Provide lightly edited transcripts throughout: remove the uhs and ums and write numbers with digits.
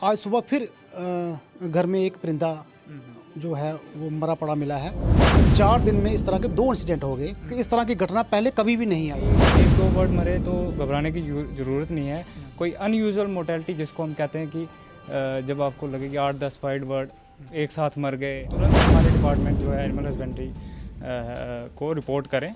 आज सुबह फिर घर में एक परिंदा जो है वो मरा पड़ा मिला है। 4 दिन में इस तरह के 2 इंसिडेंट हो गए कि इस तरह की घटना पहले कभी भी नहीं आई। एक दो बर्ड मरे तो घबराने की ज़रूरत नहीं है। कोई अनयूजुअल मोर्टेलिटी जिसको हम कहते हैं कि जब आपको लगे कि 8-10 वाइट बर्ड एक साथ मर गए, तुरंत हमारे डिपार्टमेंट जो है एनिमल हस्बेंड्री को रिपोर्ट करें।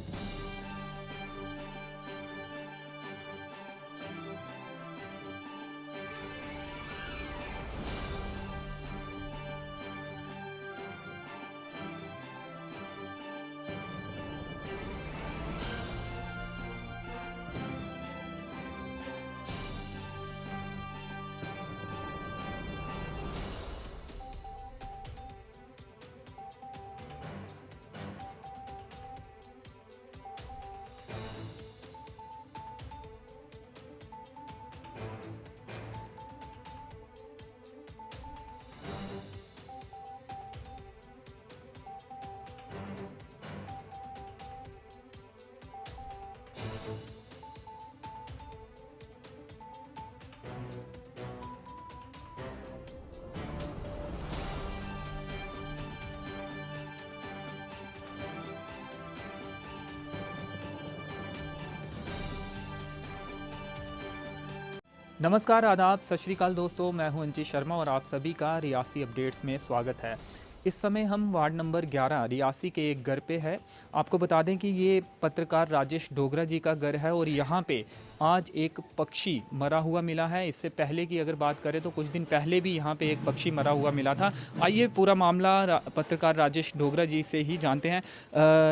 नमस्कार, आदाब, सत श्री अकाल दोस्तों। मैं हूं अंची शर्मा और आप सभी का रियासी अपडेट्स में स्वागत है। इस समय हम वार्ड नंबर 11 रियासी के एक घर पे है। आपको बता दें कि ये पत्रकार राजेश डोगरा जी का घर है और यहाँ पे आज एक पक्षी मरा हुआ मिला है। इससे पहले की अगर बात करें तो कुछ दिन पहले भी यहाँ पे एक पक्षी मरा हुआ मिला था। आइए पूरा मामला पत्रकार राजेश डोगरा जी से ही जानते हैं।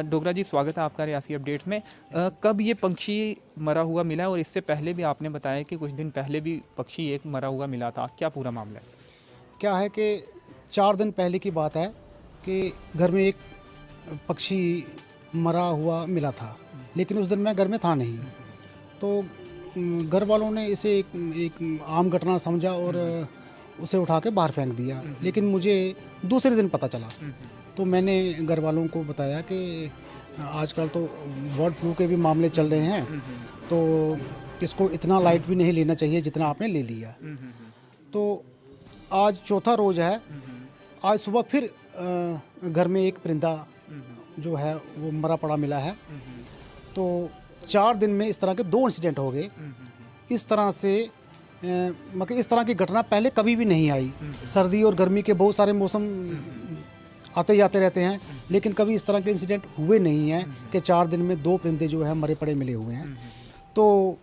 डोगरा जी, स्वागत है आपका रियासी अपडेट्स में। कब ये पक्षी मरा हुआ मिला है और इससे पहले भी आपने बताया कि कुछ दिन पहले भी पक्षी एक मरा हुआ मिला था, क्या पूरा मामला है? क्या है कि 4 दिन पहले की बात है कि घर में एक पक्षी मरा हुआ मिला था, लेकिन उस दिन मैं घर में था नहीं। तो घर वालों ने इसे एक आम घटना समझा और उसे उठा के बाहर फेंक दिया। लेकिन मुझे दूसरे दिन पता चला, तो मैंने घर वालों को बताया कि आजकल तो बर्ड फ्लू के भी मामले चल रहे हैं, तो इसको इतना लाइट भी नहीं लेना चाहिए जितना आपने ले लिया। तो आज चौथा रोज़ है। आज सुबह फिर घर में एक परिंदा जो है वो मरा पड़ा मिला है। तो 4 दिन में इस तरह के 2 इंसिडेंट हो गए। इस तरह से मतलब इस तरह की घटना पहले कभी भी नहीं आई। सर्दी और गर्मी के बहुत सारे मौसम आते जाते रहते हैं, लेकिन कभी इस तरह के इंसिडेंट हुए नहीं हैं कि 4 दिन में 2 परिंदे जो है मरे पड़े मिले हुए हैं। तो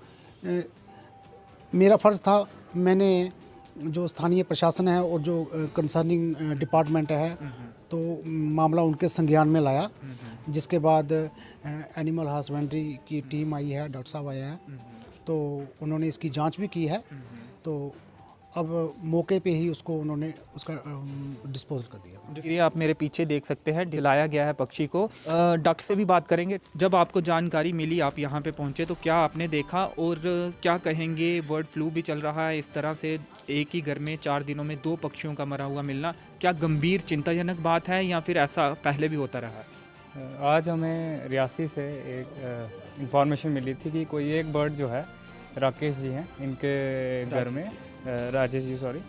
मेरा फ़र्ज़ था, मैंने जो स्थानीय प्रशासन है और जो कंसर्निंग डिपार्टमेंट है, तो मामला उनके संज्ञान में लाया, जिसके बाद एनिमल हस्बेंड्री की टीम आई है, डॉक्टर साहब आए हैं, तो उन्होंने इसकी जांच भी की है। तो अब मौके पे ही उन्होंने उसका डिस्पोजल कर दिया। ये आप मेरे पीछे देख सकते हैं, दिलाया गया है पक्षी को। डॉक्टर से भी बात करेंगे। जब आपको जानकारी मिली, आप यहाँ पे पहुँचे, तो क्या आपने देखा और क्या कहेंगे? बर्ड फ्लू भी चल रहा है, इस तरह से एक ही घर में 4 दिनों में 2 पक्षियों का मरा हुआ मिलना क्या गंभीर चिंताजनक बात है या फिर ऐसा पहले भी होता रहा है? आज हमें रियासी से एक इंफॉर्मेशन मिली थी कि कोई एक बर्ड जो है, राकेश जी हैं, इनके घर में राजेश जी सॉरी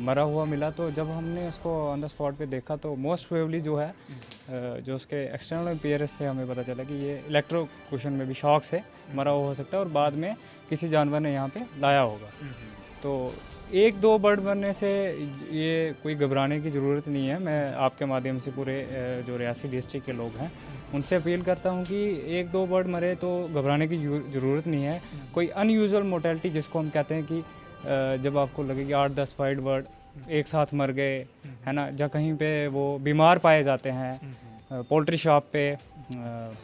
मरा हुआ मिला। तो जब हमने उसको ऑन द स्पॉट पे देखा तो मोस्ट प्रोबेबली जो है जो उसके एक्सटर्नल अपीयरेंस से हमें पता चला कि ये इलेक्ट्रोक्यूशन में भी शॉक से मरा हुआ हो सकता है और बाद में किसी जानवर ने यहाँ पे लाया होगा। तो 1-2 बर्ड मरने से ये कोई घबराने की ज़रूरत नहीं है। मैं आपके माध्यम से पूरे जो रियासी डिस्ट्रिक्ट के लोग हैं उनसे अपील करता हूँ कि 1-2 बर्ड मरे तो घबराने की ज़रूरत नहीं है। कोई अनयूजुअल मोर्टेलिटी जिसको हम कहते हैं कि जब आपको लगे कि 8-10 वाइट बर्ड एक साथ मर गए, है ना, जहाँ कहीं पे वो बीमार पाए जाते हैं, पोल्ट्री शॉप पे,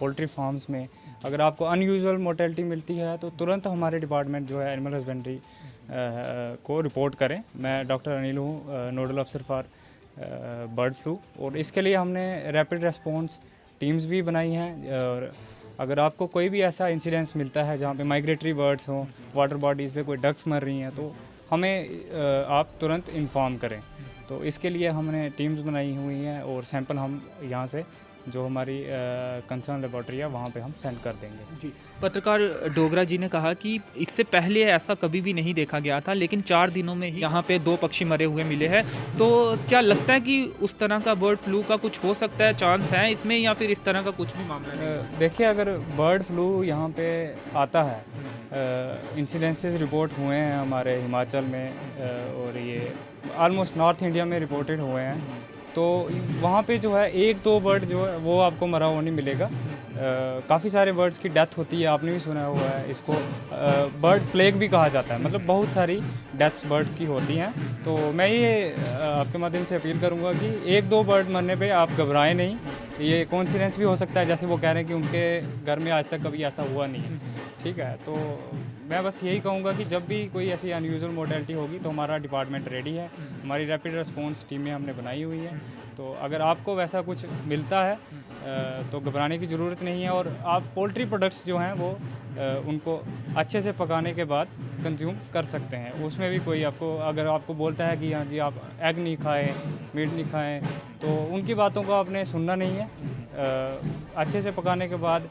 पोल्ट्री फार्म्स में, अगर आपको अनयूजुअल मोर्टेलिटी मिलती है तो तुरंत हमारे डिपार्टमेंट जो है एनिमल हस्बेंड्री को रिपोर्ट करें। मैं डॉक्टर अनिल हूँ, नोडल अफसर फॉर बर्ड फ्लू, और इसके लिए हमने रैपिड रेस्पॉन्स टीम्स भी बनाई हैं। और अगर आपको कोई भी ऐसा इंसिडेंस मिलता है जहाँ पे माइग्रेटरी बर्ड्स हों, वाटर बॉडीज़ पे कोई डक्स मर रही हैं, तो हमें आप तुरंत इन्फॉर्म करें। तो इसके लिए हमने टीम्स बनाई हुई हैं और सैंपल हम यहाँ से जो हमारी कंसर्न लेबॉर्ट्री है वहाँ पे हम सेंड कर देंगे। जी, पत्रकार डोगरा जी ने कहा कि इससे पहले ऐसा कभी भी नहीं देखा गया था, लेकिन 4 दिनों में ही यहाँ पे 2 पक्षी मरे हुए मिले हैं। तो क्या लगता है कि उस तरह का बर्ड फ्लू का कुछ हो सकता है, चांस है इसमें, या फिर इस तरह का कुछ भी मामला नहीं? देखिए, अगर बर्ड फ्लू यहाँ पे आता है, इंसिडेंसेस रिपोर्ट हुए हैं हमारे हिमाचल में और ये ऑलमोस्ट नॉर्थ इंडिया में रिपोर्टेड हुए हैं, तो वहाँ पे जो है 1-2 बर्ड जो है वो आपको मरा हुआ नहीं मिलेगा। काफ़ी सारे बर्ड्स की डेथ होती है, आपने भी सुना हुआ है, इसको बर्ड प्लेग भी कहा जाता है, मतलब बहुत सारी डेथ्स बर्ड्स की होती हैं। तो मैं ये आपके माध्यम से अपील करूँगा कि 1-2 बर्ड मरने पे आप घबराएं नहीं, ये कोइंसिडेंस भी हो सकता है, जैसे वो कह रहे हैं कि उनके घर में आज तक कभी ऐसा हुआ नहीं है, ठीक है। तो मैं बस यही कहूँगा कि जब भी कोई ऐसी अनयूजुअल मोर्टेलिटी होगी तो हमारा डिपार्टमेंट रेडी है, हमारी रैपिड रिस्पॉन्स टीमें हमने बनाई हुई है। तो अगर आपको वैसा कुछ मिलता है तो घबराने की ज़रूरत नहीं है, और आप पोल्ट्री प्रोडक्ट्स जो हैं वो उनको अच्छे से पकाने के बाद कंज्यूम कर सकते हैं। उसमें भी कोई आपको अगर आपको बोलता है कि हाँ जी आप एग नहीं खाएं, मीट नहीं खाएं, तो उनकी बातों को आपने सुनना नहीं है। अच्छे से पकाने के बाद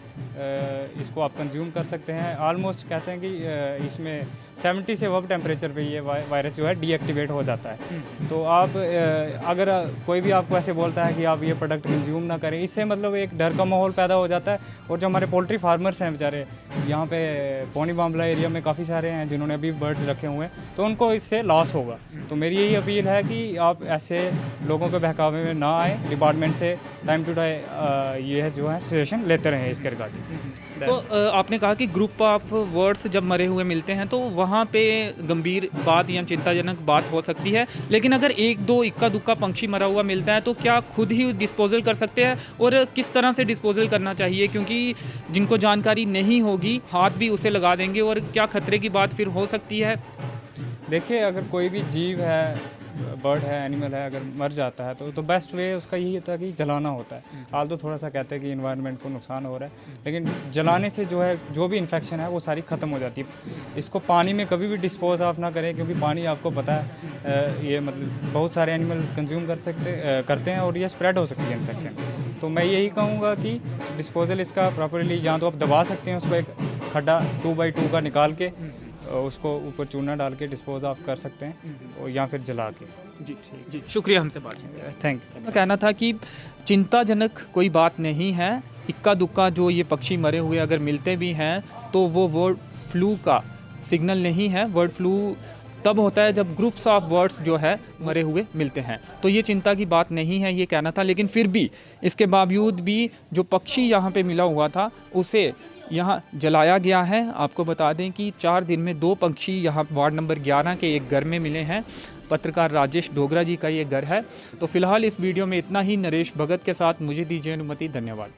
इसको आप कंज्यूम कर सकते हैं। ऑलमोस्ट कहते हैं कि इसमें 70 से अब टेम्परेचर पे ये वायरस जो है डीएक्टिवेट हो जाता है। तो आप अगर कोई भी आपको ऐसे बोलता है कि आप ये प्रोडक्ट कंज्यूम ना करें, इससे मतलब एक डर का माहौल पैदा हो जाता है। और जो हमारे पोल्ट्री फार्मर्स हैं बेचारे, यहाँ पे पौनी बामला एरिया में काफ़ी सारे हैं जिन्होंने अभी बर्ड्स रखे हुए हैं, तो उनको इससे लॉस होगा। तो मेरी यही अपील है कि आप ऐसे लोगों के बहकावे में ना आए, डिपार्टमेंट से टाइम टू टाइम ये जो है सजेशन लेते रहें इसके रिगार्डिंग। तो आपने कहा कि ग्रुप ऑफ वर्ड्स जब मरे हुए मिलते हैं तो वहाँ पे गंभीर बात या चिंताजनक बात हो सकती है, लेकिन अगर 1-2 इक्का दुक्का पंछी मरा हुआ मिलता है तो क्या खुद ही डिस्पोजल कर सकते हैं, और किस तरह से डिस्पोजल करना चाहिए? क्योंकि जिनको जानकारी नहीं होगी हाथ भी उसे लगा देंगे, और क्या खतरे की बात फिर हो सकती है? देखिए, अगर कोई भी जीव है, बर्ड है, एनिमल है, अगर मर जाता है तो बेस्ट वे उसका यही होता है कि जलाना होता है। हाल तो थोड़ा सा कहते हैं कि इन्वायरमेंट को नुकसान हो रहा है, लेकिन जलाने से जो है जो भी इन्फेक्शन है वो सारी ख़त्म हो जाती है। इसको पानी में कभी भी डिस्पोज ऑफ ना करें, क्योंकि पानी आपको पता है ये मतलब बहुत सारे एनिमल कंज्यूम करते हैं और ये स्प्रेड हो सकती है इन्फेक्शन। तो मैं यही कहूँगा कि डिस्पोजल इसका प्रॉपरली, या तो आप दबा सकते हैं उसको, एक खड्डा 2x2 का निकाल के उसको ऊपर चूना डाल के डिस्पोज ऑफ कर सकते हैं, और या फिर जला के। जी जी, शुक्रिया हमसे बात करने के लिए। Thank you. कहना था कि चिंताजनक कोई बात नहीं है, इक्का दुक्का जो ये पक्षी मरे हुए अगर मिलते भी हैं तो वो बर्ड फ्लू का सिग्नल नहीं है। बर्ड फ्लू तब होता है जब ग्रुप्स ऑफ बर्ड्स जो है मरे हुए मिलते हैं, तो ये चिंता की बात नहीं है, ये कहना था। लेकिन फिर भी इसके बावजूद भी जो पक्षी यहाँ पे मिला हुआ था उसे यहाँ जलाया गया है। आपको बता दें कि 4 दिन में 2 पक्षी यहाँ वार्ड नंबर 11 के एक घर में मिले हैं। पत्रकार राजेश डोगरा जी का ये घर है। तो फिलहाल इस वीडियो में इतना ही। नरेश भगत के साथ मुझे दीजिए अनुमति। धन्यवाद।